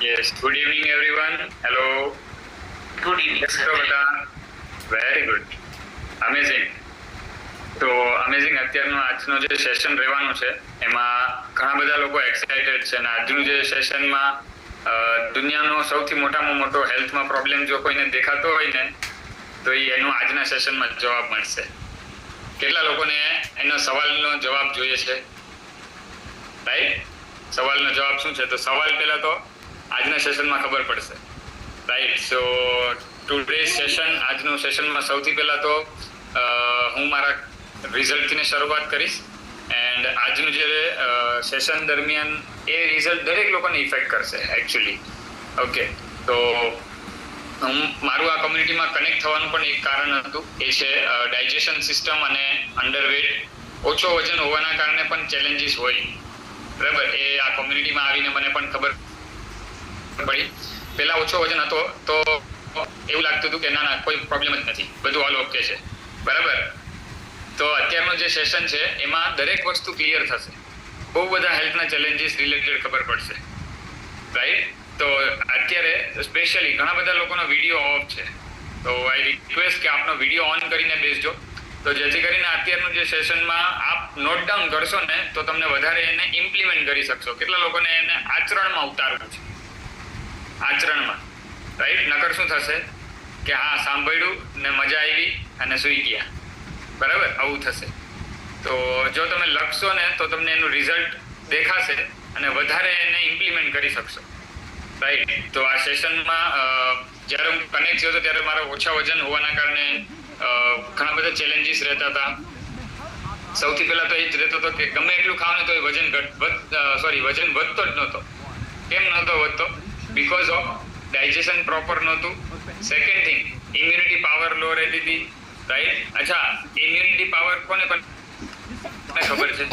Yes, good evening everyone. Hello. Good evening, કેમ sir. છો બધા? Very good. અમેઝિંગ. તો અમેઝિંગ અત્યારનો આજનો જે સેશન રહેવાનું છે એમાં ઘણા બધા લોકો એક્સાઇટેડ છે અને આજનું જે સેશનમાં દુનિયાનો સૌથી મોટામાં મોટો હેલ્થમાં પ્રોબ્લેમ જો કોઈને દેખાતો હોય ને તો એનો આજના સેશનમાં જવાબ મળશે. કેટલા લોકોને એનો સવાલનો જવાબ જોઈએ છે? રાઈટ? સવાલનો જવાબ શું છે? તો સવાલ પહેલા તો આજના સેશનમાં ખબર પડશે. રાઈટ. સો ટુડે સેશન, આજનું સેશનમાં સૌથી પહેલા તો હું મારા રિઝલ્ટથી શરૂઆત કરીશ. એન્ડ આજનું જે સેશન દરમિયાન એ રિઝલ્ટ દરેક લોકોને ઇફેક્ટ કરશે એકચ્યુઅલી. ઓકે, તો હું મારું આ કોમ્યુનિટીમાં કનેક્ટ થવાનું પણ એક કારણ હતું, એ છે ડાયજેશન સિસ્ટમ અને અંડરવેટ, ઓછો વજન હોવાના કારણે પણ ચેલેન્જીસ હોય. બરાબર, એ આ કોમ્યુનિટીમાં આવીને મને પણ ખબર પડી. પહેલા ઓછો વજન હતો તો એવું લાગતું હતું કે ના કોઈ પ્રોબ્લેમ જ નથી, બધું ઓલ ઓકે છે. બરાબર, તો અત્યારનું જે સેશન છે એમાં દરેક વસ્તુ ક્લિયર થશે. બહુ બધા હેલ્થના ચેલેન્જીસ રિલેટેડ ખબર પડશે. રાઈટ. તો અત્યારે સ્પેશિયલી ઘણા બધા લોકોનો વિડીયો ઓફ છે, તો આઈ રિક્વેસ્ટ કે આપનો વિડીયો ઓન કરીને બેસજો, તો જેથી કરીને અત્યારનું જે સેશનમાં આપ નોટ ડાઉન કરશો ને તો તમને વધારે એને ઇમ્પ્લિમેન્ટ કરી શકશો. કેટલા લોકોને એને આચરણમાં ઉતારવું છે? આચરણમાં. રાઈટ. નકર શું થશે કે હા સાંભળ્યું ને મજા આવી અને સૂઈ ગયા. બરાબર, આવું થશે. તો જો તમે લખશો ને તો તમને એનું રિઝલ્ટ દેખાશે અને વધારે એને ઇમ્પ્લિમેન્ટ કરી શકશો. રાઈટ. તો આ સેશનમાં જ્યારે હું કનેક્ટ થયો હતો ત્યારે મારા ઓછા વજન હોવાના કારણે ઘણા બધા ચેલેન્જીસ રહેતા હતા. સૌથી પહેલા તો એ જ રહેતો હતો કે ગમે એટલું ખાવ ને તો એ વજન વજન વધતો જ નહોતો. કેમ નહોતો વધતો? બીકોઝ ઓફ ડાયજેશન પ્રોપર નહોતું. સેકન્ડ થિંગ, ઇમ્યુનિટી પાવર લો રહેતી હતી. રાઈટ. અચ્છા, ઇમ્યુનિટી પાવર કોને ખબર છે?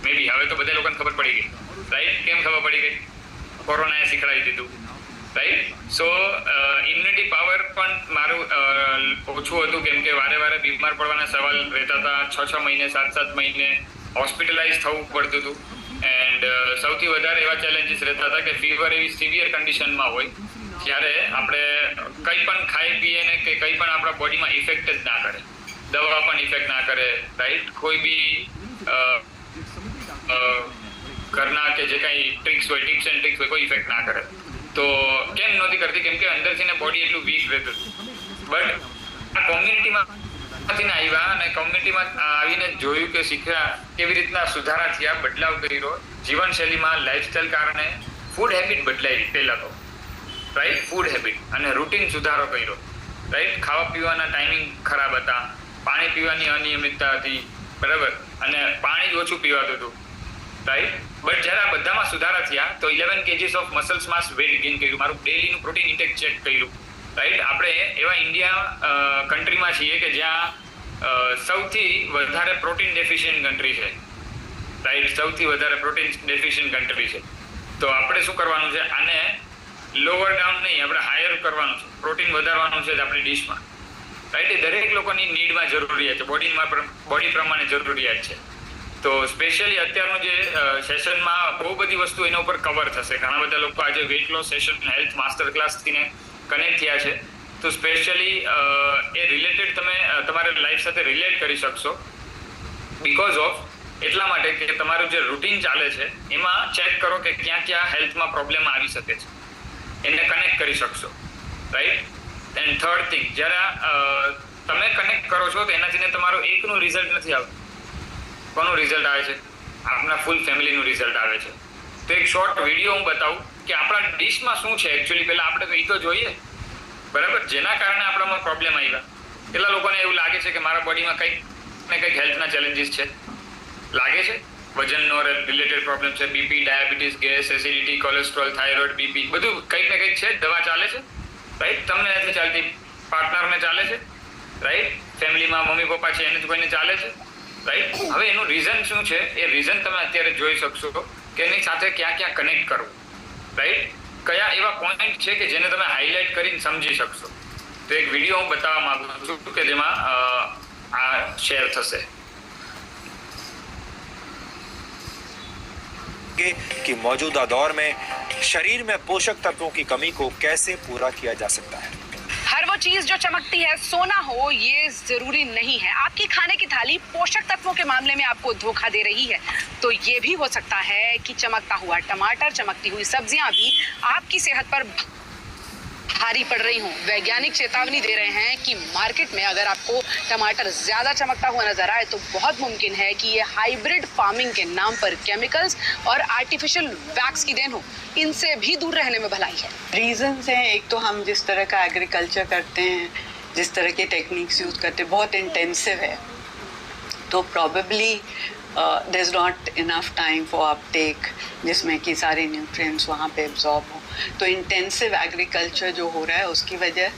મે બી હવે તો બધા લોકોને ખબર પડી ગઈ. રાઈટ. કેમ ખબર પડી ગઈ? કોરોનાએ શીખડાવી દીધું. રાઈટ. સો ઇમ્યુનિટી પાવર પણ મારું ઓછું હતું, કેમ કે વારે વારે બીમાર પડવાના સવાલ રહેતા હતા. 6 મહિને 7 મહિને હોસ્પિટલાઇઝ થવું પડતું હતું. એન્ડ સૌથી વધારે એવા ચેલેન્જીસ રહેતા હતા કે ફીવર એવી સિવિયર કન્ડિશનમાં હોય જ્યારે આપણે કંઈ પણ ખાઈ પીએ ને કે કંઈ પણ આપણા બોડીમાં ઇફેક્ટ જ ના કરે, દવા પણ ઇફેક્ટ ના કરે. રાઈટ. કોઈ બી ઘરના કે જે કાંઈ ટિપ્સ એન્ડ ટ્રિક્સ હોય કોઈ ઇફેક્ટ ના કરે. તો કેમ નહોતી કરતી? કેમ કે અંદરથી ને બોડી એટલું વીક રહેતું હતું. બટ આ કોમ્યુનિટીમાં આવ્યા અને કોમ્યુનિટીમાં આવીને જોયું કે શીખ્યા કેવી રીતના સુધારા થયા, બદલાવ કર્યો જીવનશૈલીમાં, લાઈફસ્ટાઈલ કારણે ફૂડ હેબિટ બદલાઈ. પહેલાં તો રાઈટ, ફૂડ હેબિટ અને રૂટીન સુધારો કર્યો. રાઈટ. ખાવા પીવાના ટાઈમિંગ ખરાબ હતા, પાણી પીવાની અનિયમિતતા હતી. બરાબર, અને પાણી જ ઓછું પીવાતું હતું. રાઈટ. બટ જ્યારે આ બધામાં સુધારા થયા તો 11 kgs of muscles mass weight gain કર્યું. મારું ડેલીનું પ્રોટીન ઇન્ટેક ચેક કર્યું. રાઈટ. આપણે એવા ઇન્ડિયા કન્ટ્રીમાં છીએ કે જ્યાં સૌથી વધારે પ્રોટીન ડેફિશિયન્ટ કન્ટ્રી છે. રાઈટ. સૌથી વધારે પ્રોટીન ડેફિશિયન્ટ કન્ટ્રી છે. તો આપણે શું કરવાનું છે? આને લોઅર ડાઉન નહીં, આપણે હાયર કરવાનું છે. પ્રોટીન વધારવાનું છે આપણી ડીશમાં. રાઈટ. એ દરેક લોકોની નીડમાં જરૂરિયાત છે, બોડી પ્રમાણે જરૂરિયાત છે. તો સ્પેશિયલી અત્યારનું જે સેશનમાં બહુ બધી વસ્તુ એના ઉપર કવર થશે. ઘણા બધા લોકો આજે weight loss session, health master ક્લાસથી કનેક્ટ થયા છે. તો સ્પેશિયલી એ રિલેટેડ તમે તમારી લાઈફ સાથે રિલેટ કરી શકશો. બીકોઝ ઓફ એટલા માટે કે તમારું જે રૂટીન ચાલે છે એમાં ચેક કરો કે ક્યાં ક્યાં હેલ્થમાં પ્રોબ્લેમ આવી શકે છે, એને કનેક્ટ કરી શકશો. રાઈટ. એન્ડ થર્ડ થિંગ, જ્યારે તમે કનેક્ટ કરો છો તો એનાથી ને તમારું એકનું રિઝલ્ટ નથી આવતું. કોનું રિઝલ્ટ આવે છે? આપણા ફૂલ ફેમિલીનું રિઝલ્ટ આવે છે. તો એક શોર્ટ વિડીયો હું બતાવું કે આપણા ડિશમાં શું છે એકચ્યુઅલી. પહેલાં આપણે તો એ તો જોઈએ. બરાબર, જેના કારણે આપણામાં પ્રોબ્લેમ આવ્યા. કેટલા લોકોને એવું લાગે છે કે મારા બોડીમાં કંઈક ને કંઈક હેલ્થના ચેલેન્જીસ છે? લાગે છે. વજનનો રિલેટેડ પ્રોબ્લેમ છે, BP, diabetes, gas, acidity, cholesterol, thyroid, BP, બધું કંઈક ને કંઈક છે. દવા ચાલે છે. રાઈટ. તમને નથી ચાલતી, પાર્ટનરને ચાલે છે. રાઈટ. ફેમિલીમાં મમ્મી પપ્પા છે એને જ કોઈને ચાલે છે. રાઈટ. હવે એનું રીઝન શું છે એ રીઝન તમે અત્યારે જોઈ શકશો કે એની સાથે ક્યાં ક્યાં કનેક્ટ કરવું. રાઈટ. કયા એવા પોઈન્ટ છે કે જેને તમે હાઇલાઇટ કરીને સમજી શકશો. તો એક વિડીયો હું બતાવવા માંગુ છું કે જેમાં આ શેર થશે. विशेषज्ञ कि मौजूदा दौर में शरीर में पोषक तत्वों की कमी को कैसे पूरा किया जा सकता है। हर वो चीज जो चमकती है सोना हो ये जरूरी नहीं है। आपकी खाने की थाली पोषक तत्वों के मामले में आपको धोखा दे रही है तो ये भी हो सकता है कि चमकता हुआ टमाटर, चमकती हुई सब्जियां भी आपकी सेहत पर भारी पड़ रही हूँ। वैज्ञानिक चेतावनी दे रहे हैं कि मार्केट में अगर आपको टमाटर ज्यादा चमकता हुआ नजर आए तो बहुत मुमकिन है कि ये हाइब्रिड फार्मिंग के नाम पर केमिकल्स और आर्टिफिशियल वैक्स की देन हो। इनसे भी दूर रहने में भलाई है। रीजंस हैं, एक तो हम जिस तरह का एग्रीकल्चर करते हैं, जिस तरह के टेक्निक्स यूज करते हैं बहुत इंटेंसिव है, तो probably there is not enough time for uptake जिसमें कि सारे न्यूट्रिएंट्स वहाँ पे एब्जॉर्ब हो। तो इंटेंसिव एग्रीकल्चर जो हो रहा है उसकी वजह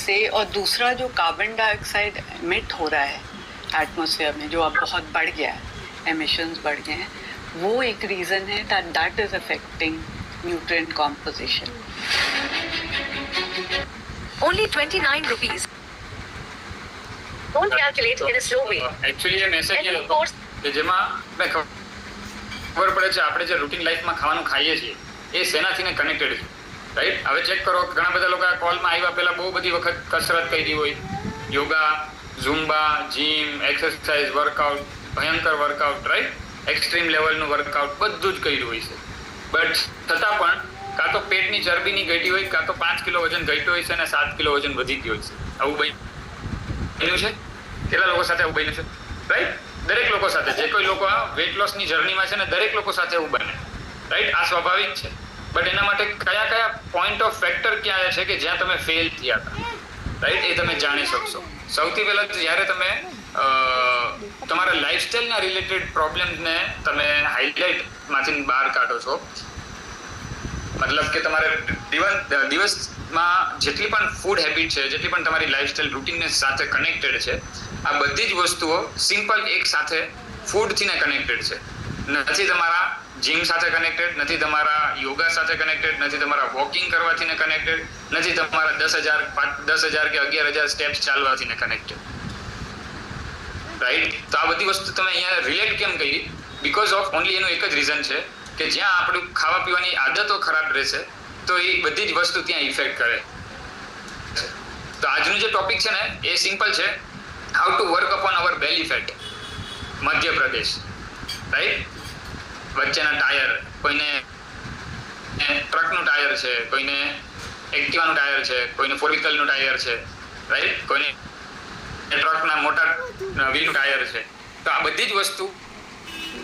से, और दूसरा जो कार्बन डाइऑक्साइड एमिट हो रहा है एटमॉस्फेयर में जो अब बहुत बढ़ गया है, एमिशंस बढ़ गए हैं, वो एक रीज़न है that is affecting nutrient composition. Only 29 rupees. Don't calculate in a slow way. Actually A message And A of હતો course, કે જેમાં આપણે ખબર પડે છે આપણે જે રૂટીન લાઈફમાં ખાવાનું ખાઈએ છીએ એ શેનાથી ને કનેક્ટેડ છે, રાઈટ? હવે ચેક કરો, ઘણા બધા લોકો આ કોલમાં આવ્યા પહેલા બહુ બધી વખત કસરત કરી હોય, યોગા, ઝુમ્બા, જીમ, એક્સરસાઇઝ, વર્કઆઉટ, ભયંકર વર્કઆઉટ, રાઈટ? એક્સ્ટ્રીમ લેવલનું વર્કઆઉટ બધું જ કર્યું હોય છે, બટ છતાં પણ કાં તો પેટની ચરબીની ઘટી હોય, કાં તો 5 કિલો વજન ઘટ્યું હોય છે અને 7 કિલો વજન વધી ગયું હોય છે. આવું બન્યું છે? કેટલા લોકો સાથે આવું બન્યું છે, રાઈટ? દરેક લોકો સાથે, જે કોઈ લોકો આ વેટ લોસની જર્નીમાં છે ને દરેક લોકો સાથે એવું બને, રાઈટ? આ સ્વાભાવિક છે, બટ એના માટે કયા કયા પોઈન્ટ ઓફ ફેક્ટર ક્યાં છે કે જ્યાં તમે ફેલ થયા હતા, રાઈટ? એ તમે જાણી શકશો. સૌથી પહેલાં જ્યારે તમે તમારા લાઈફસ્ટાઈલના રિલેટેડ પ્રોબ્લેમ્સને તમે હાઇલાઇટમાંથી બહાર કાઢો છો, મતલબ કે તમારે દિવસમાં જેટલી પણ ફૂડ હેબિટ છે, જેટલી પણ તમારી લાઈફસ્ટાઈલ રૂટીનને સાથે કનેક્ટેડ છે, આ બધી જ વસ્તુઓ સિમ્પલ એક સાથે ફૂડથી ને કનેક્ટેડ છે. નથી તમારા જીમ સાથે કનેક્ટેડ, નથી તમારા યોગા સાથે કનેક્ટેડ, નથી તમારા વોકિંગ કરવાથી ને કનેક્ટેડ, નથી તમારા 10,000 કે 11,000 સ્ટેપ્સ ચાલવાથી ને કનેક્ટેડ, રાઈટ? તો આ બધી વસ્તુ તમે અહીંયા રિલેટ કેમ કરી? બીકોઝ ઓફ ઓનલી એનું એક જ રીઝન છે કે જ્યાં આપણું ખાવા પીવાની આદતો ખરાબ રહેશે તો એ બધી જ વસ્તુ ત્યાં ઇફેક્ટ કરે. તો આજનું જે ટોપિક છે ને એ સિમ્પલ છે, how to work upon our belly fat. Madhya Pradesh, right? વચ્ચેના ટાયર, કોઈને ટ્રકનું ટાયર છે, કોઈને એક્ટિવાનું ટાયર છે, કોઈને 4 વ્હીકલનું ટાયર છે, રાઈટ? કોઈને ટ્રકના મોટા વ્હીલનું ટાયર છે. તો આ બધી જ વસ્તુ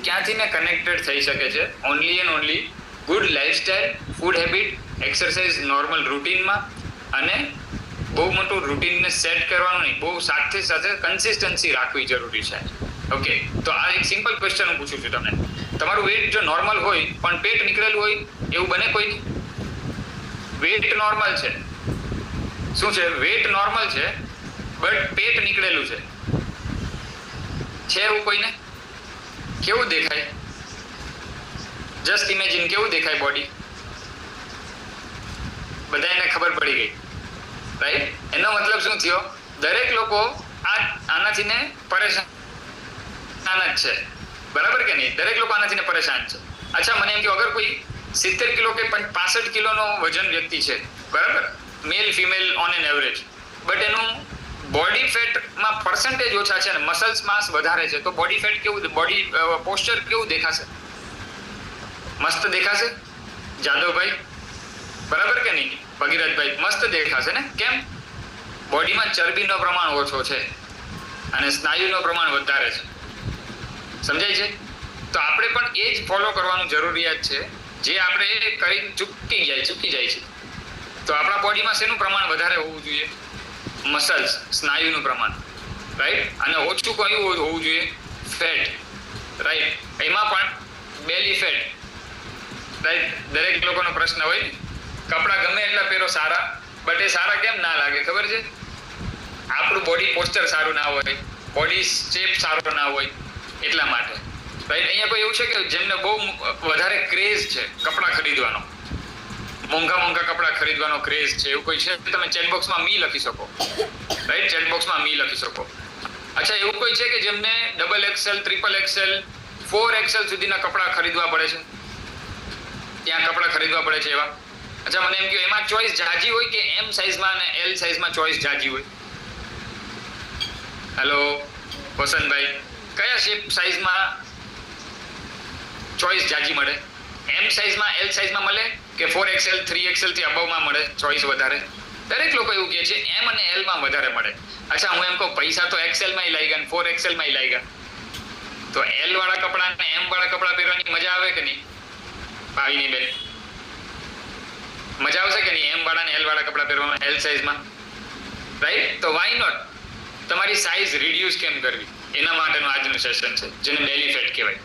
ક્યાંથી ને કનેક્ટેડ થઈ શકે છે? Only and only good lifestyle, food habit, exercise normal રૂટીનમાં, અને બહુ મોટું રૂટીનને સેટ કરવાનું નહીં, બહુ સાથે સાથે કન્સિસ્ટન્સી રાખવી જરૂરી છે. ઓકે, તો આ એક સિમ્પલ ક્વેશ્ચન હું પૂછું છું તમને. તમારું વેટ જો નોર્મલ હોય પણ પેટ નીકળેલું હોય એવું બને કોઈ? વેટ નોર્મલ છે, શું છે? વેટ નોર્મલ છે બટ પેટ નીકળેલું છે એવું કોઈને? કેવું દેખાય? જસ્ટ ઇમેજિન કેવું દેખાય બોડી? બધાને ખબર પડી ગઈ, રાઈટ? એનો મતલબ શું થયો? દરેક લોકો આનાથી ને પરેશાન જ છે, બરાબર કે નહીં? દરેક લોકો આનાથી ને પરેશાન છે. અચ્છા, મને એમ કે અગર કોઈ 70 કિલો કે 65 કિલોનો વજન વ્યક્તિ છે, બરાબર, male female on an average, but એનું બોડી ફેટમાં પર્સન્ટેજ ઓછા છે ને મસલ્સ માસ વધારે છે, તો બોડી ફેટ કેવું, બોડી પોસ્ચર કેવું દેખાશે? મસ્ત દેખાશે જાદવભાઈ, બરાબર કે નહીં? ભગીરથભાઈ, મસ્ત દેખાશે ને? કેમ? બોડીમાં ચરબીનો પ્રમાણ ઓછો છે અને સ્નાયુનું પ્રમાણ વધારે છે. સમજાય છે? તો આપણે પણ એ જ ફોલો કરવાનું જરૂરિયાત છે જે આપણે કરી ચૂકી જાય છે. તો આપણા બોડીમાં શેનું પ્રમાણ વધારે હોવું જોઈએ? મસલ્સ, સ્નાયુનું પ્રમાણ, રાઈટ? અને ઓછું કયું હોવું જોઈએ? Fat, right? એમાં પણ બેલી ફેટ, રાઈટ? દરેક લોકોનો પ્રશ્ન હોય, કપડાં ગમે એટલા પહેરો સારા, બટ એ સારા કેમ ના લાગે ખબર છે? આપણું બોડી પોસ્ચર સારું ના હોય, બોડી શેપ સારો ના હોય, એટલા માટે, રાઈટ? અહીંયા કોઈ એવું છે કે જેમને બહુ વધારે ક્રેઝ છે કપડાં ખરીદવાનો, મોંઘા કપડાં ખરીદવાનો ક્રેઝ છે, એવું કોઈ છે? તમે ચેટ બોક્સમાં મી લખી શકો, રાઈટ? ચેટ બોક્સમાં મી લખી શકો. અચ્છા, એવું કોઈ છે કે જેમને XXL, XXL, 4XL સુધીના કપડાં ખરીદવા પડે છે? ક્યાં કપડાં ખરીદવા પડે છે એવા? અચ્છા મને એમ કહ્યું એમાં ચોઈસ જાજી હોય કે એમ સાઇઝમાં અને એલ સાઇઝમાં ચોઈસ જાજી હોય? હેલો વસંતભાઈ, કયા શેપ સાઇઝમાં ચોઈસ જાજી મળે? એમ સાઇઝમાં એલ સાઇઝમાં મળે કે 4XL 3XL થી અબવમાં મળે ચોઈસ વધારે? દરેક લોકો એવું કહે છે એમ અને એલ માં વધારે મળે. અચ્છા હું એમ કહું પૈસા તો XL માં લાગી ગયા 4XL માં લાગી ગયા, તો એલ વાળા કપડા અને એમ વાળા કપડા પહેરવાની મજા આવે કે નહીં? ભાઈની બેન મજા આવશે કે નહીં એમ વાળા ને એલ વાળા કપડા પહેરવામાં એલ સાઇઝમાં? રાઈટ, તો વાય નોટ તમારી સાઇઝ રિડ્યુસ કેમ કરવી એના માટેનું આજનું સેશન છે, જેને બેલી ફેટ કહેવાય.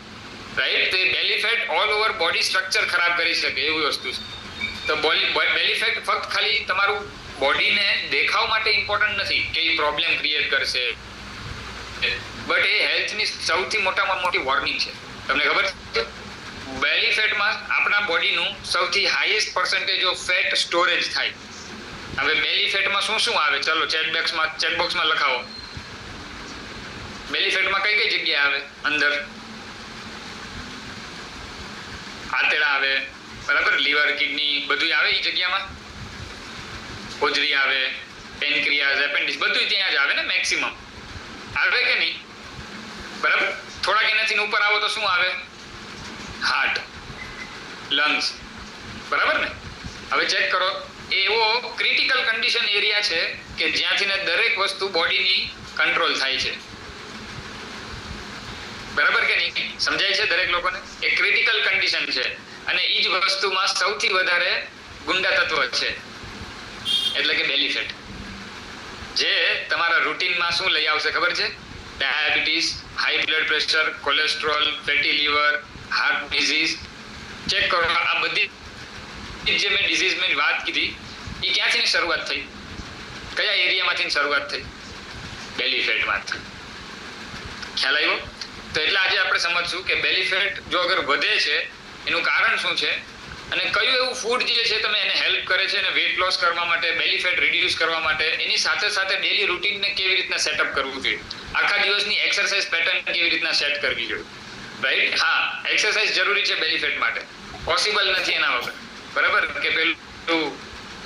રાઈટ, તો એ belly fat all over body structure ખરાબ કરી શકે એવી વસ્તુ છે. તો બેલી ફેટ ફક્ત ખાલી તમારું બોડીને દેખાવ માટે ઇમ્પોર્ટન્ટ નથી કે એ પ્રોબ્લેમ ક્રિએટ કરશે, બટ એ હેલ્થની સૌથી મોટામાં મોટી વોર્નિંગ છે. તમને ખબર છે બેલી ફેટમાં આપણા બોડીનું સૌથી highest percentage of fat storage થાય. હવે બેલી ફેટમાં શું શું આવે ચલો ચેટબોક્સમાં લખાવો. બેલી ફેટમાં કઈ કઈ જગ્યા આવે? અંદર આંતરડા આવે, બરાબર, લીવર કિડની બધું આવે એ જગ્યામાં, હોજરી આવે, પેનક્રિયાસ એપેન્ડિક્સ બધું ત્યાં જ આવે ને મેક્સિમમ, આવે કે નહીં? બરાબર, થોડાક એનાથી ઉપર આવો તો શું આવે? હાર્ટ, લંગ્સ, બરાબર ને? હવે ચેક કરો, એવો ક્રિટિકલ કન્ડિશન એરિયા છે કે જ્યાંથી દરેક વસ્તુ બોડીની કંટ્રોલ થાય છે. બરાબર કે નહીં? સમજાય છે દરેક લોકોને? એ ક્રિટિકલ કન્ડિશન છે અને એ જ વસ્તુમાં સૌથી વધારે ગુંડા તત્વ છે, એટલે કે બેલી ફેટ, જે તમારા રૂટીનમાં શું લઈ આવશે ખબર છે? Diabetes, high blood pressure, cholesterol, fatty liver, heart disease. Check કરો આ બધી જે મેં ડિઝીઝ મેં વાત કીધી એ ક્યાંથી શરૂઆત થઈ? કયા એરિયામાંથી શરૂઆત થઈ? બેલી ફેટમાંથી. ખ્યાલ આવ્યો? તો એટલે આજે આપણે સમજશું કે બેલી ફેટ જો અગર વધે છે એનું કારણ શું છે અને કયું એવું ફૂડ જે છે તમે એને હેલ્પ કરે છે અને વેટ લોસ કરવા માટે, બેલી ફેટ રિડ્યુસ કરવા માટે એની સાથે સાથે ડેલી રૂટીનને કેવી રીતના સેટઅપ કરવું જોઈએ, આખા દિવસની એક્સરસાઇઝ પેટર્ન કેવી રીતના સેટ કરવી જોઈએ. રાઈટ, હા એક્સરસાઇઝ જરૂરી છે બેલી ફેટ માટે, પોસિબલ નથી એના વગર. બરાબર કે પેલું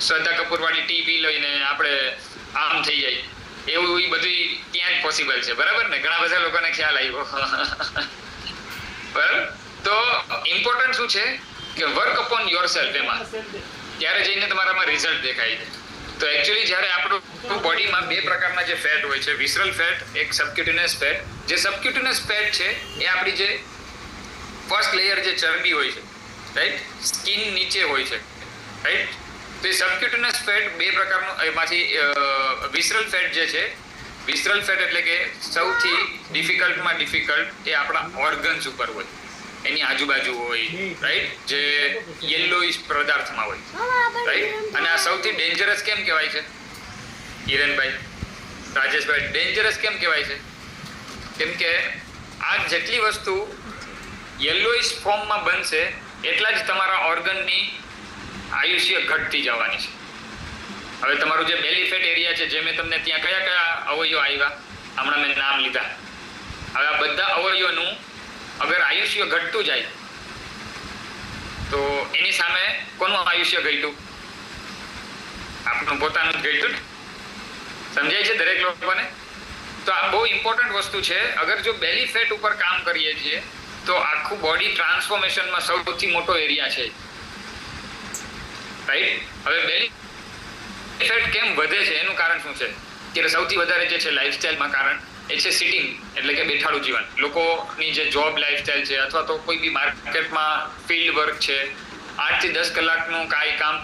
શ્રદ્ધા કપૂર વાળી ટી પી લઈને આપણે આમ થઈ જાય એવું એ બધું ત્યાં જ પોસિબલ છે. બરાબર ને? ઘણા બધા લોકોને ખ્યાલ આવ્યો. બરાબર, તો ઇમ્પોર્ટન્ટ શું છે કે વર્ક અપોન યોરસેલ્ફ, એમાં ત્યારે જઈને તમારામાં રિઝલ્ટ દેખાય છે. તો એકચ્યુઅલી જ્યારે આપણું બોડીમાં બે પ્રકારના જે ફેટ હોય છે, વિસરલ ફેટ, એક સબક્યુટેનિયસ ફેટ. જે સબક્યુટેનિયસ ફેટ છે એ આપણી જે ફર્સ્ટ લેયર જે ચરબી હોય છે, રાઈટ, સ્કિન નીચે હોય છે, રાઈટ. તો એ સબક્યુટેનિયસ ફેટ બે પ્રકારનું, એમાંથી વિસરલ ફેટ જે છે, વિસરલ ફેટ એટલે કે સૌથી ડિફિકલ્ટમાં ડિફિકલ્ટ એ આપણા ઓર્ગન્સ ઉપર હોય, એની આજુબાજુ હોય, રાઈટ, જે યેલોઇશ પદાર્થમાં હોય, રાઈટ. અને આ સૌથી ડેન્જરસ કેમ કહેવાય છે હિરેનભાઈ, રાજેશભાઈ? ડેન્જરસ કેમ કહેવાય છે? કેમ કે આ જેટલી વસ્તુ યેલોઇશ ફોર્મમાં બનશે એટલા જ તમારા ઓર્ગનની આયુષ્ય ઘટતી જવાની છે. હવે તમારું જે બેલી ફેટ એરિયા છે, જે મેં તમને ત્યાં કયા કયા અવયવો આવ્યા હમણાં મેં નામ લીધા, હવે આ બધા અવયવોનું અગર આયુષ્ય ઘટતું જાય તો એની સામે કોનું આયુષ્ય ઘટ્યું? આપણું પોતાનું જ ઘટ્યું ને. સમજાય છે દરેક લોકોને? તો આ બહુ ઇમ્પોર્ટન્ટ વસ્તુ છે. અગર જો બેલી ફેટ ઉપર કામ કરીએ છીએ તો આખું બોડી ટ્રાન્સફોર્મેશનમાં સૌથી મોટો એરિયા છે, રાઈટ. હવે બેલી ફેટ કેમ વધે છે એનું કારણ શું છે? કે સૌથી વધારે જે છે લાઈફસ્ટાઈલમાં કારણ એ છે સિટિંગ, એટલે કે બેઠાડું જીવન. લોકોની જે જોબ લાઈફસ્ટાઈલ છે અથવા તો કોઈ બી માર્કેટમાં ફિલ્ડ વર્ક છે, 8 થી 10 કલાકનું કાંઈ કામ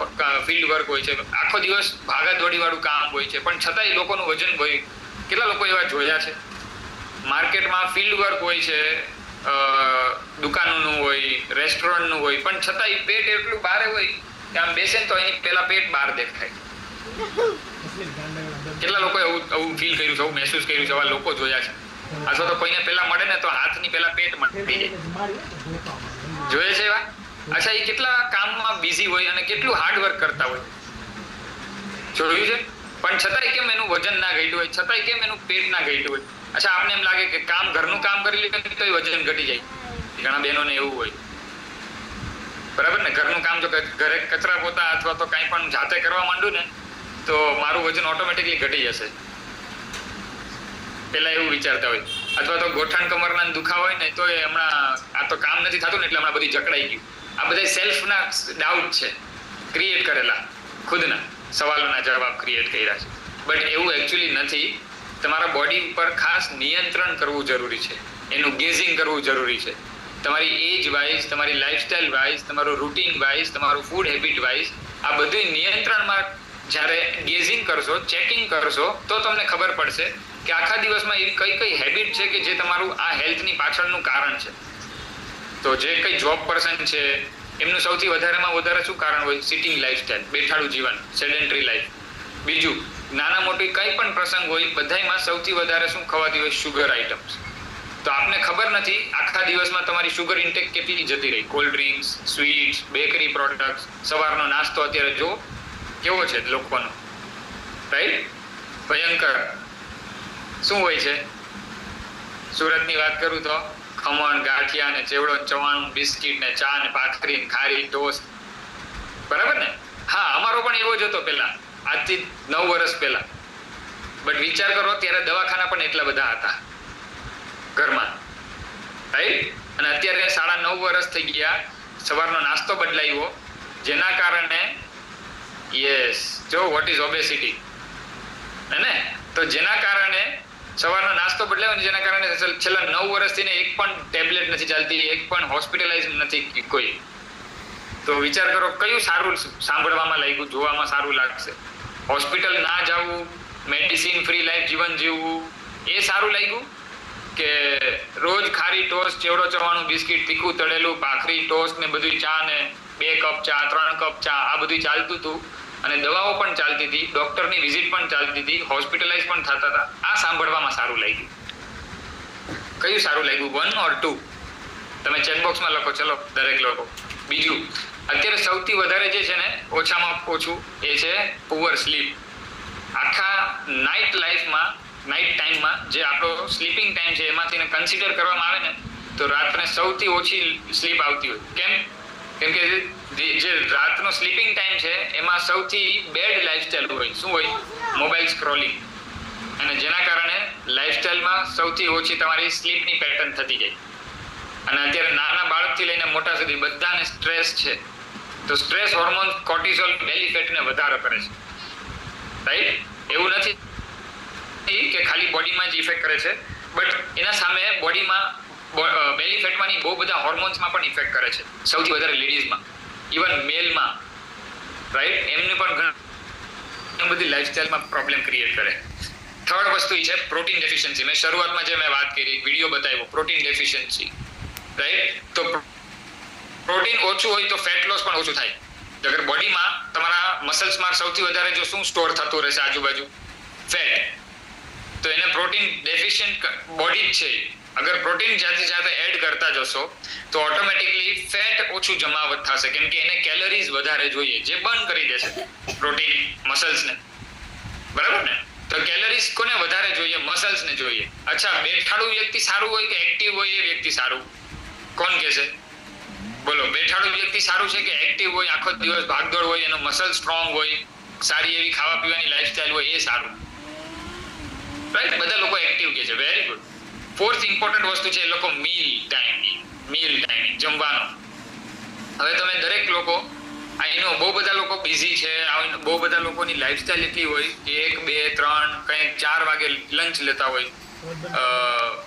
ફિલ્ડ વર્ક હોય છે, આખો દિવસ ભાગાદોડીવાળું કામ હોય છે, પણ છતાંય લોકોનું વજન હોય. કેટલા લોકો એવા જોયા છે? માર્કેટમાં ફિલ્ડ વર્ક હોય છે, દુકાનોનું હોય, રેસ્ટોરન્ટનું હોય, પણ છતાંય પેટ એટલું બહાર હોય કે આમ બેસે તો એની પહેલા પેટ બહાર દેખાય. કેટલા લોકો એવું ફીલ કર્યું છે, એવું મહેસૂસ કર્યું છે? આવા લોકો જોયા છે? અથવા તો કોઈને પહેલા મળે ને તો હાથની પહેલા પેટ મળી જાય, જોઈએ છે એવા? અચ્છા, એ કેટલા કામમાં બિઝી હોય અને કેટલું હાર્ડવર્ક કરતા હોય, જોયું છે? પણ છતાંય કેમ એનું વજન ના ઘટ્યું હોય, છતાંય કેમ એનું પેટ ના ઘટ્યું હોય? અચ્છા, આપને એમ લાગે કે ઘરનું કામ કરી લે તો વજન ઘટી જાય. ઘણા બહેનોને એવું હોય, બરાબર ને? ઘરનું કામ કામ જો ઘરે કચરા પોતા અથવા તો કાંઈ પણ જાતે કરવા માંડું ને તો મારું વજન ઓટોમેટિકલી ઘટી જશે, પેલા એવું વિચારતા હોય. અથવા તો ગોઠણ કમરના દુખાવા હોય ને તો એ હમણાં આ તો કામ નથી થતું ને એટલે હમણાં બધી જકડાઈ ગયું. આ બધા સેલ્ફના ડાઉટ છે, ક્રિએટ કરેલા, ખુદના સવાલોના જવાબ ક્રિએટ કર્યા છે. બટ એવું એકચ્યુઅલી નથી. તમારા બોડી ઉપર ખાસ નિયંત્રણ કરવું જરૂરી છે, એનું ગેઝિંગ કરવું જરૂરી છે. તમારી એજ વાઇઝ, તમારી લાઈફસ્ટાઈલ વાઇઝ, તમારું રૂટીન વાઇઝ, તમારું ફૂડ હેબિટ વાઇઝ આ બધું નિયંત્રણમાં જ્યારે ગેઝિંગ કરશો, ચેકિંગ કરશો તો તમને ખબર પડશે કે આખા દિવસમાં એવી કઈ કઈ હેબિટ છે કે જે તમારું આ હેલ્થની પાછળનું કારણ છે. તો જે કઈ જોબ પર્સન છે એમનું સૌથી વધારેમાં વધારે શું કારણ હોય? સિટિંગ લાઈફસ્ટાઈલ, બેઠાડું જીવન, સેડેન્ટરી લાઈફ. બીજું, નાના મોટી કઈ પણ પ્રસંગ હોય બધામાં સૌથી વધારે શું ખવાતી હોય? Sugar items. તો આપને ખબર નથી આખા દિવસમાં તમારી શુગર ઇન્ટેક કેટલી જતી રહી. Cold drinks, sweets, bakery products, સવારનો નાસ્તો અત્યારે જો કેવો છે લોકોનો, રાઈટ? ભયંકર. શું હોય છે? સુરતની વાત કરું તો ખમણ, ગાંઠિયા ને ચેવડો, ચવાણું, બિસ્કિટ ને ચા ને ભાખરી ને ખારી, ટોસ્ટ. બરાબર ને? હા, અમારો પણ એવો જ હતો પેલા, આજથી 9 વર્ષ પહેલા. બટ વિચાર કરો ત્યારે દવાખાના પણ એટલા બધા હતા ઘરમાં, રાઈટ? અને અત્યારે 9.5 વર્ષ થઈ ગયા, સવારનો નાસ્તો બદલાયો, જેના કારણે યસ, જો વોટ ઇઝ ઓબેસિટી, ને તો જેના કારણે સવારનો નાસ્તો બદલાયો ને જેના કારણે છેલ્લા 9 વર્ષથી ને એક પણ ટેબ્લેટ નથી ચાલતી, એક પણ હોસ્પિટલાઇઝ નથી કોઈ. તો વિચાર કરો કયું સારું સાંભળવામાં લાગ્યું, જોવામાં સારું લાગશે? હોસ્પિટલ ના જવું, મેડિસિન ફ્રી લાઈફ જીવન જીવવું, એ સારું લાગ્યું કે રોજ ખારી ટોસ્ટ, ચેવડો, ચવાણું, બિસ્કિટ, તીખું તળેલું, ભાખરી, ટોસ્ટ ને બધું, ચા ને 2 કપ ચા, 3 કપ ચા, આ બધું ચાલતું હતું અને દવાઓ પણ ચાલતી હતી, ડોક્ટરની વિઝિટ પણ ચાલતી હતી, હોસ્પિટલાઇઝ પણ થતા હતા. આ સાંભળવામાં સારું લાગ્યું. કયું સારું લાગ્યું? 1 or 2? તમે ચેટબોક્સમાં લખો, ચલો દરેક લોકો. બીજું, અત્યારે સૌથી વધારે જે છે ને ઓછામાં ઓછું એ છે પુઅર સ્લીપ. આખા નાઇટ લાઈફમાં, નાઇટ ટાઈમમાં જે આપણો સ્લીપિંગ ટાઈમ છે એમાંથી કન્સિડર કરવામાં આવે ને તો રાત્રે સૌથી ઓછી સ્લીપ આવતી હોય. કેમ? કેમ કે જે રાતનો સ્લીપિંગ ટાઈમ છે એમાં સૌથી બેડ લાઈફસ્ટાઈલ હોય. શું હોય? Mobile scrolling. અને જેના કારણે લાઈફસ્ટાઈલમાં સૌથી ઓછી તમારી સ્લીપની પેટર્ન થતી જાય. અને અત્યારે નાના બાળકથી લઈને મોટા સુધી બધાને સ્ટ્રેસ છે. તો સ્ટ્રેસ હોર્મોન કોર્ટિસોલ બેલી ફેટને વધારો કરે છે, રાઈટ? એવું નથી કે ખાલી બોડીમાં જ ઇફેક્ટ કરે છે, બટ એના સામે બોડીમાં બેલી ફેટમાંની બહુ બધા હોર્મોન્સમાં પણ ઇફેક્ટ કરે છે, સૌથી વધારે લેડીઝમાં, ઇવન મેલમાં, રાઈટ? એમની પણ ઘણી બધી લાઈફસ્ટાઈલમાં પ્રોબ્લેમ ક્રિએટ કરે. થર્ડ વસ્તુ એ છે પ્રોટીન ડેફિશિયન્સી. મેં શરૂઆતમાં જે મેં વાત કરી, વિડીયો બતાવ્યો, પ્રોટીન ડેફિશિયન્સી, રાઈટ? તો પ્રોટીન ઓછું હોય તો ફેટ લોસ પણ ઓછું થાય. અગર બોડીમાં તમારા મસલ્સમાં સૌથી વધારે જો શું સ્ટોર થતું રહેશે આજુબાજુ? ફેટ. તો એને પ્રોટીન ડેફિશિયન્ટ બોડી જ છે. અગર પ્રોટીન જાતે એડ કરતા જશો તો ઓટોમેટિકલી ફેટ ઓછું જમાવટ થશે, કેમ કે એને કેલરીઝ વધારે જોઈએ, જે બર્ન કરી દેશે પ્રોટીન મસલ્સને. બરાબર ને? તો કેલરીઝ કોને વધારે જોઈએ? મસલ્સને જોઈએ. અચ્છા, બેઠાડું વ્યક્તિ સારું હોય કે એક્ટિવ હોય એ વ્યક્તિ સારું? કોણ કહેશે? બોલો, બેઠાડું વ્યક્તિ સારું છે કે એક્ટિવ હોય, આખો દિવસ ભાગદોડ હોય, એનો મસલ સ્ટ્રોંગ હોય, સારી એવી ખાવા પીવાની લાઈફસ્ટાઈલ હોય, એ સારું? રાઈટ? બધા લોકો એક્ટિવ કહે છે. Very good. ફોર્થ ઇમ્પોર્ટન્ટ વસ્તુ છે એ લોકો મીલ ટાઈમિંગ, જમવાનો. હવે તમે દરેક લોકો, આઈ નો બહુ બધા લોકો બિઝી છે, બહુ બધા લોકોની લાઈફસ્ટાઈલ એટલી હોય કે 1, 2, 3, કંઈક 4 વાગે લંચ લેતા હોય,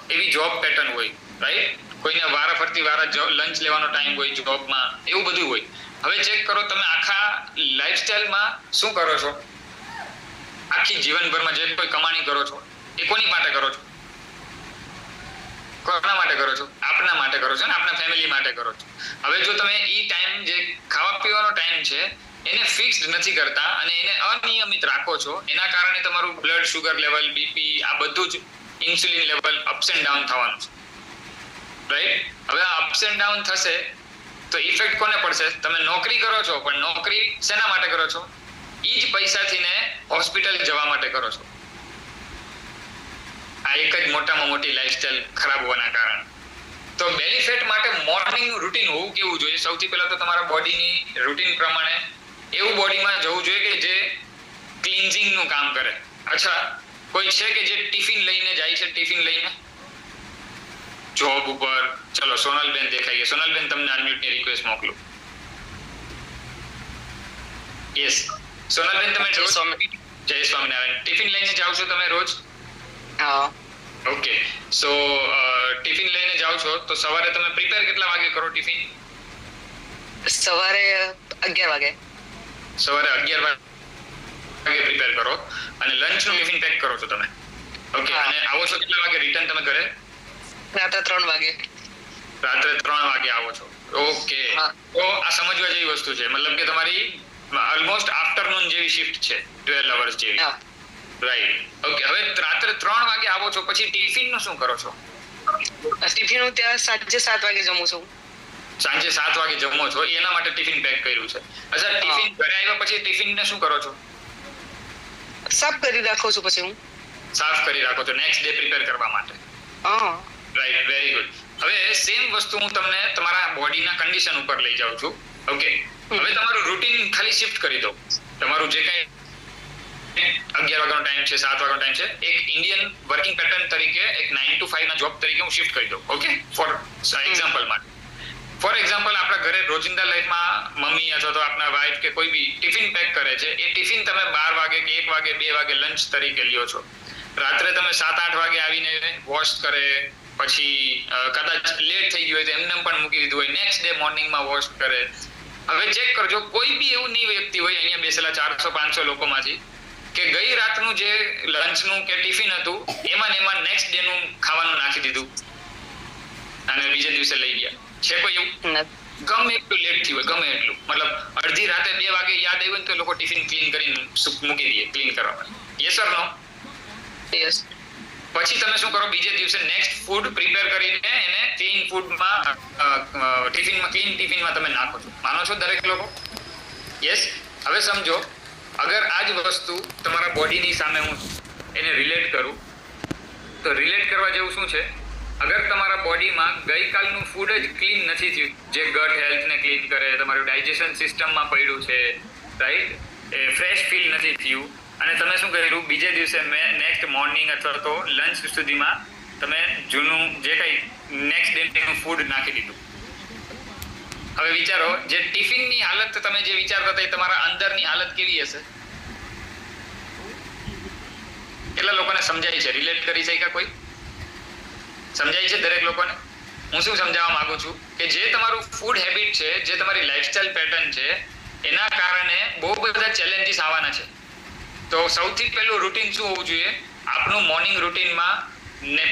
એવી જોબ પેટર્ન હોય, રાઈટ? કોઈને વારાફરતી લંચ લેવાનો ટાઈમ હોય જોબમાં, એવું બધું હોય. હવે ચેક કરો તમે આખા લાઈફસ્ટાઈલમાં શું કરો છો? આખી જીવનભરમાં જે કોઈ કમાણી કરો છો એ કોની માટે કરો છો? કોના માટે કરો છો? આપના માટે કરો છો ને, આપના ફેમિલી માટે કરો છો. હવે જો તમે ઈ ટાઈમ જે ખાવા પીવાનો ટાઈમ છે એને ફિક્સ્ડ નથી કરતા અને એને અનિયમિત રાખો છો, એના કારણે તમારું બ્લડ શુગર લેવલ, બીપી, આ બધું જ insulin level ups and down થવાનું છે, રાઈટ? હવે આ અપ્સ એન્ડ ડાઉન થશે તો ઇફેક્ટ કોને પડશે? તમે નોકરી કરો છો, પણ નોકરી શેના માટે કરો છો? ઈ જ પૈસાથી ને હોસ્પિટલ જવા માટે કરો છો. આ એક જ મોટામાં મોટી લાઈફસ્ટાઈલ ખરાબ હોવાના કારણે. તો બેલી ફેટ માટે મોર્નિંગનું રૂટીન હોવું કેવું જોઈએ? સૌથી પહેલા તો તમારા બોડીની રૂટીન પ્રમાણે એવું બોડીમાં જવું જોઈએ કે જે ક્લિન્ઝિંગનું કામ કરે. અચ્છા, કોઈ છે કે જે ટિફિન લઈને જાય છે? ટિફિન લઈને જોબ ઉપર, ચલો સોનલબેન દેખાઈ ગયા. સોનલબેન, તમને અનમ્યુટની રિક્વેસ્ટ મોકલું. યસ સોનલબેન, તમે રોજ જય સ્વામિનારાયણ ટિફિન લઈને જાઓ છો તમે રોજ? હા. ઓકે, સો ટિફિન લઈને જાઓ છો તો સવારે તમે પ્રિપેર કેટલા વાગે કરો ટિફિન? સવારે 11 વાગે. સવારે 11 વાગે પ્રિપેર કરો અને લંચનું ટિફિન પેક કરો છો તમે? ઓકે, અને આવો છો કેટલા વાગે રિટર્ન તમે ઘરે? રાત્રે 3 વાગે. રાત્રે 3 વાગે આવો છો. ઓકે, તો આ સમજવા જેવી વસ્તુ છે. મતલબ કે તમારી ઓલમોસ્ટ આફ્ટરનૂન જેવી શિફ્ટ છે, 12 અવર્સ જેવી. રાઈટ. ઓકે, હવે રાત્રે 3 વાગે આવો છો, પછી ટિફિનનું શું કરો છો? ટિફિન હું ત્યાં સાંજે 7 વાગે જમું છું. સાંજે 7 વાગે જમો છો, એના માટે ટિફિન પેક કર્યું છે. અચ્છા, ટિફિન ઘરે આવ્યા પછી ટિફિનને શું કરો છો? સાફ કરી રાખું છું. પછી હું સાફ કરી રાખો છો નેક્સ્ટ ડે પ્રિપેર કરવા માટે. Right, very good. હવે સેમ વસ્તુ હું તમને તમારા બોડીના કન્ડિશન ઉપર લઈ જાઉં છું. ઓકે, હવે તમારું રૂટીન ખાલી શિફ્ટ કરી દો. તમારું જે કંઈ 11 વાગ્યાનો ટાઈમ છે, 7 વાગ્યાનો ટાઈમ છે, એક ઇન્ડિયન વર્કિંગ પેટર્ન તરીકે, એક 9 to 5 ના જોબ તરીકે હું શિફ્ટ કરી દઉં. ઓકે, ફોર એક્ઝામ્પલ માટે. ફોર એક્ઝામ્પલ, આપણા ઘરે રોજિંદા લાઈફમાં મમ્મી અથવા તો આપણા વાઈફ કે કોઈ બી ટિફિન પેક કરે છે. એ ટિફિન તમે 12 વાગે કે 1 વાગે 2 વાગે લંચ તરીકે લ્યો છો. રાત્રે તમે 7-8 વાગે આવીને વોશ કરે, પછી કદાચ લેટ થઈ ગયું હોય તો એમને પણ મૂકી દીધું હોય, નેક્સ્ટ ડે મોર્નિંગમાં વોશ કરે. હવે ચેક કરજો, કોઈ બી એવું નહીં વ્યક્તિ હોય અહીંયા બેસેલા 400-500 લોકોમાંથી કે ગઈ રાતનું જે લંચનું કે ટિફિન હતું એમાં ને એમાં નેક્સ્ટ ડેનું ખાવાનું નાખી દીધું અને બીજે દિવસે લઈ ગયા છે? કોઈ એવું? ગમે એટલું લેટ થયું હોય, ગમે એટલું, મતલબ અડધી રાતે 2 વાગે યાદ આવ્યું ને તો લોકો ટિફિન ક્લીન કરીને મૂકી દે, ક્લીન કરવા માટે. Yes or no? યસ. પછી તમે શું કરો? બીજે દિવસે નેક્સ્ટ ફૂડ પ્રિપેર કરીને એને ક્લીન ફૂડમાં, ટિફિનમાં, ક્લીન ટિફિનમાં તમે નાખો છો. માનો છો દરેક લોકો? યસ. હવે સમજો, અગર આ જ વસ્તુ તમારા બોડીની સામે હું એને રિલેટ કરું તો રિલેટ કરવા જેવું શું છે? અગર તમારા બોડીમાં ગઈકાલનું ફૂડ જ ક્લીન નથી થયું, જે ગટ હેલ્થને ક્લીન કરે, તમારું ડાયજેશન સિસ્ટમમાં પડ્યું છે, રાઈટ, એ ફ્રેશ ફીલ નથી થયું, અને તમે શું કર્યું? બીજે દિવસે નેક્સ્ટ મોર્નિંગ અથવા તો લંચ સુધીમાં તમે જૂનું જે કંઈ નેક્સ્ટ ડેનું ફૂડ નાખી દીધું. હવે વિચારો, જે ટિફિનની હાલત તમે જે વિચારતા હતા એ તમારા અંદરની હાલત કેવી હશે? કેટલા લોકોને સમજાય છે? રિલેટ કરી શક્યા કોઈ? સમજાય છે દરેક લોકોને? હું શું સમજાવવા માંગુ છું કે જે તમારું ફૂડ હેબિટ છે, જે તમારી લાઈફસ્ટાઈલ પેટર્ન છે, એના કારણે બહુ બધા ચેલેન્જીસ આવવાના છે. તો સૌથી પહેલું રૂટીન શું હોવું જોઈએ? આપનું મોર્નિંગ રૂટીનમાં ને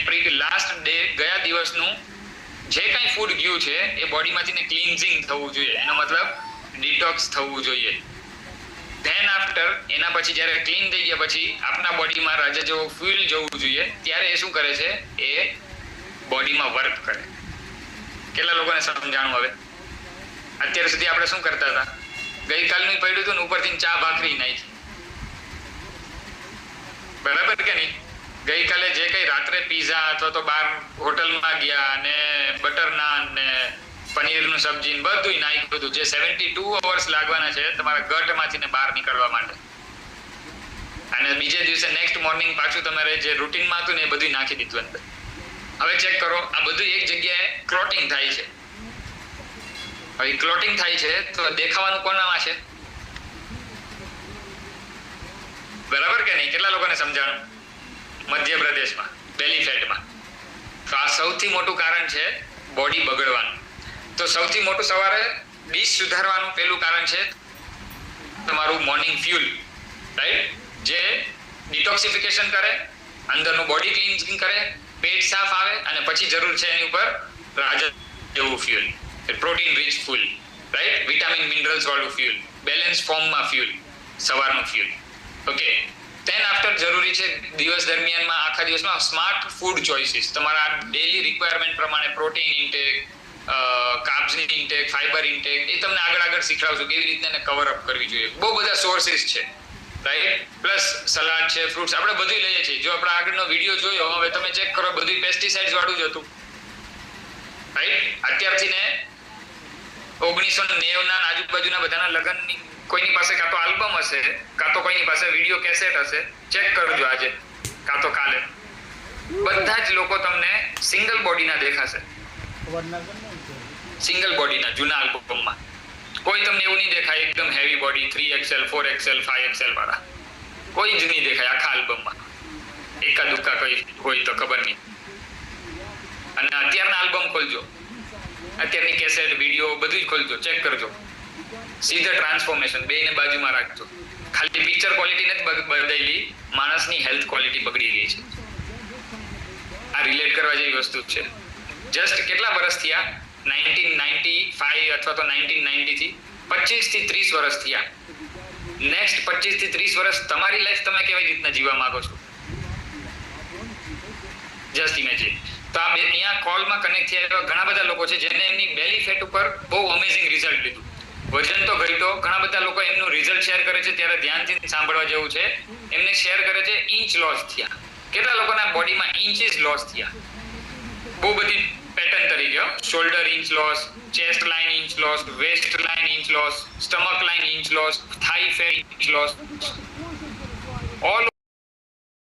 લાસ્ટ ડે, ગયા દિવસનું જે કાંઈ ફૂડ ગયું છે એ બોડીમાંથી ક્લિન્ઝિંગ થવું જોઈએ. એનો મતલબ ડિટોક્સ થવું જોઈએ. ધેન આફ્ટર, એના પછી જ્યારે ક્લીન થઈ ગયા પછી આપણા બોડીમાં રાજા જેવો ફ્યુલ જવું જોઈએ, ત્યારે એ શું કરે છે? એ બોડીમાં વર્ક કરે. કેટલા લોકોને સમજાણું? હવે અત્યાર સુધી આપણે શું કરતા હતા? ગઈકાલનું પડ્યું હતું ને ઉપરથી ચા ભાખરી નાખી, બરાબર કે નહીં? ગઈકાલે જે કંઈ રાત્રે પીઝા અથવા તો બહાર હોટલમાં ગયા અને બટર નાન ને પનીરનું સબ્જી ને બધું નાખ્યું હતું, જે 72 અવર્સ લાગવાના છે તમારા ગટમાંથી બહાર નીકળવા માટે. અને બીજે દિવસે નેક્સ્ટ મોર્નિંગ પાછું તમારે જે રૂટીનમાં હતું ને એ બધું નાખી દીધું અંદર. હવે ચેક કરો, આ બધું એક જગ્યાએ ક્લોટિંગ થાય છે. હવે ક્લોટિંગ થાય છે તો દેખાવાનું કોનામાં છે? બરાબર કે નહીં? કેટલા લોકોને સમજાણું? મધ્યપ્રદેશમાં, બેલી ફેટમાં. તો આ સૌથી મોટું કારણ છે બોડી બગડવાનું. તો સૌથી મોટું સવારે ડીશ સુધારવાનું પહેલું કારણ છે તમારું મોર્નિંગ ફ્યુલ, રાઈટ, જે ડિટોક્સિફિકેશન કરે, અંદરનું બોડી ક્લીન્ઝિંગ કરે, પેટ સાફ આવે, અને પછી જરૂર છે એની ઉપર રાજા જેવું fuel, protein rich fuel, right, vitamin minerals વાળું ફ્યુલ, બેલેન્સ ફોર્મમાં ફ્યુલ, સવારનું ફ્યુલ. ઓકે, ધેન આફ્ટર જરૂરી છે દિવસ દરમિયાનમાં, આખા દિવસમાં સ્માર્ટ ફૂડ ચોઇસીસ, તમારા ડેલી રિક્વાયરમેન્ટ પ્રમાણે પ્રોટીન ઇન્ટેક, કાર્બ્સની ઇન્ટેક, ફાઈબર ઇન્ટેક, એ તમને આગળ શીખવાડશું કેવી રીતે એને કવર અપ કરવી જોઈએ. બહુ બધા સોર્સિસ છે, રાઈટ, પ્લસ સલાડ છે, ફ્રૂટ્સ, આપણે બધું લઈએ છીએ. જો આપણે આગળનો વિડીયો જોયો, હવે તમે ચેક કરો, બધું પેસ્ટિસાઇડ્સ વાળું જ હતું, રાઈટ? અત્યારથી ને 1990 ના આજુબાજુના બધાના લગ્નની કોઈની પાસે કાં તો આલ્બમ હશે, કાં તો કોઈની પાસે વિડીયો કેસેટ હશે. ચેક કરજો આજે કાં તો કાલે, બધા જ લોકો તમને સિંગલ બોડીના દેખાશે. સિંગલ બોડીના જૂના આલ્બમમાં કોઈ તમને એવું નહીં દેખાય એકદમ heavy body 3XL 4XL 5XL વાળા, કોઈ જ નહીં દેખાય આખા આલ્બમમાં. એકા દુક્કા કોઈ હોય તો ખબર નહીં. અને અત્યારના આલ્બમ ખોલજો, અત્યારની કેસેટ વિડીયો બધું જ ખોલજો, ચેક કરજો. સીધા ટ્રાન્સફોર્મેશન બેયને બાજુમાં રાખજો. ખાલી પિક્ચર ક્વોલિટી નથી બદલાયેલી, માણસની હેલ્થ ક્વોલિટી બગડી ગઈ છે. આ રિલેટ કરવા જેવી વસ્તુ છે. જસ્ટ કેટલા વર્ષ થયા? 1995 અથવા તો 1990 થી 25 થી 30 વર્ષ થયા. નેક્સ્ટ 25 થી 30 વર્ષ તમારી લાઈફ તમે કેવી રીતના જીવવા માંગો છો? Just imagine. તો આ અહીંયા કોલમાં કનેક્ટ થયા એવા ઘણા બધા લોકો છે જેને એમની બેલી ફેટ ઉપર બહુ અમેઝિંગ રિઝલ્ટ લીધું. વજન તો ઘટ્યો. ઘણા બધા લોકો એમનું રિઝલ્ટ શેર કરે છે ત્યારે ધ્યાનથી સાંભળવા જેવું છે. એમને શેર કરે છે ઇંચ લોસ થયા. કેટલા લોકોના બોડીમાં ઇન્ચીસ લોસ થયા? બહુ બધી પેટર્ન તરીકે, shoulder inch loss, chest line inch loss, waist line inch loss, stomach line inch loss, thigh fat inch loss, all